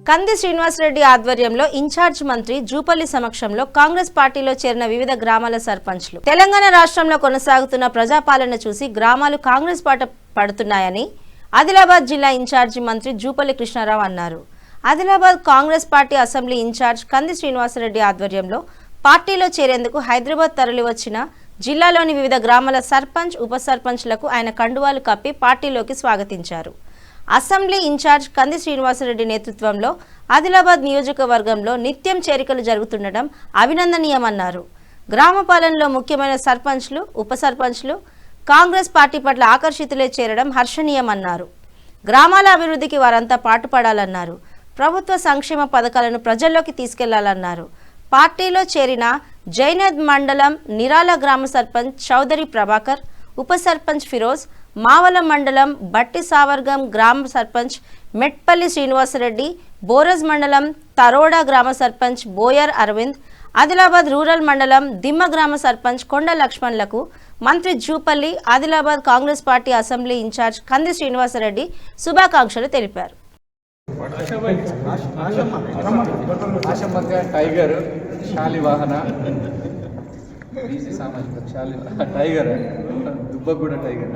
కంది శ్రీనివాసరెడ్డి ఆధ్వర్యంలో ఇన్ఛార్జ్ మంత్రి జూపల్లి సమక్షంలో కాంగ్రెస్ పార్టీలో చేరిన వివిధ గ్రామాల సర్పంచ్లు తెలంగాణ రాష్ట్రంలో కొనసాగుతున్న ప్రజాపాలన చూసి గ్రామాలు కాంగ్రెస్ బాట పడుతున్నాయని ఆదిలాబాద్ జిల్లా ఇన్ఛార్జి మంత్రి జూపల్లి కృష్ణారావు అన్నారు. Adilabad Congress party assembly incharge Kandi Srinivasa Reddy ఆధ్వర్యంలో పార్టీలో చేరేందుకు హైదరాబాద్ తరలివచ్చిన జిల్లాలోని వివిధ గ్రామాల సర్పంచ్ ఉప సర్పంచ్లకు ఆయన కండువాలు కప్పి పార్టీలోకి స్వాగతించారు. అసెంబ్లీ ఇన్ఛార్జ్ కంది శ్రీనివాసరెడ్డి నేతృత్వంలో ఆదిలాబాద్ నియోజకవర్గంలో నిత్యం చేరికలు జరుగుతుండటం అభినందనీయమన్నారు. గ్రామ పాలనలో ముఖ్యమైన సర్పంచ్లు ఉప సర్పంచ్లు కాంగ్రెస్ పార్టీ పట్ల ఆకర్షితులే చేరడం హర్షణీయమన్నారు. గ్రామాల అభివృద్ధికి వారంతా పాటుపడాలన్నారు. ప్రభుత్వ సంక్షేమ పథకాలను ప్రజల్లోకి తీసుకెళ్లాలన్నారు. పార్టీలో చేరిన జైనద్ మండలం నిరాల గ్రామ సర్పంచ్ చౌదరి ప్రభాకర్, ఉప సర్పంచ్ ఫిరోజ్, మావల మండలం బట్టి సావర్గం గ్రామ సర్పంచ్ మెట్పల్లి శ్రీనివాసరెడ్డి, బోరజ్ మండలం తరోడా గ్రామ సర్పంచ్ బోయర్ అరవింద్, ఆదిలాబాద్ రూరల్ మండలం దిమ్మ గ్రామ సర్పంచ్ కొండ లక్ష్మణ్లకు మంత్రి Jupalli, Adilabad Congress party assembly incharge Kandi Srinivasa Reddy శుభాకాంక్షలు తెలిపారు. Tiger Shalivahana tiger Dubbaguda tiger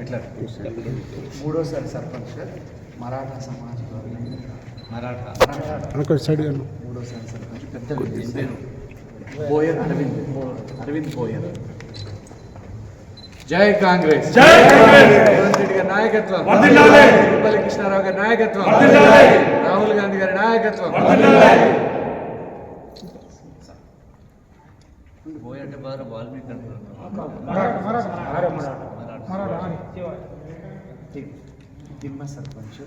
అట్లా మూడోసారి సర్పంచ్ మరాఠా సమాజ్ మూడోసారి సర్పంచ్ పెద్ద బోయర్ అరవింద్ బోయర్. జై కాంగ్రెస్, రేవంత్ రెడ్డి గారి నాయకత్వం, జూపల్లి కృష్ణారావు గారి నాయకత్వం, రాహుల్ గాంధీ గారి నాయకత్వం. అంటే బాగా వాల్మీకి తిమ్మ సర్పంచ్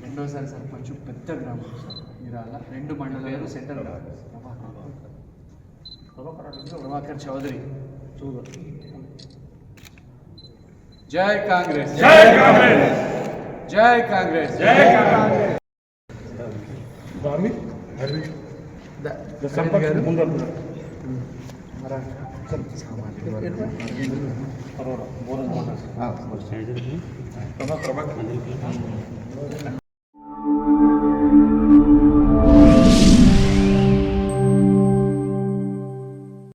రెండోసారి సర్పంచ్ పెద్ద గ్రామం నిరాల 2 మండలాలు సెంటర్ ప్రభాకర్ చౌదరి. జై కాంగ్రెస్, జై కాంగ్రెస్, జై కాంగ్రెస్, జై కాంగ్రెస్.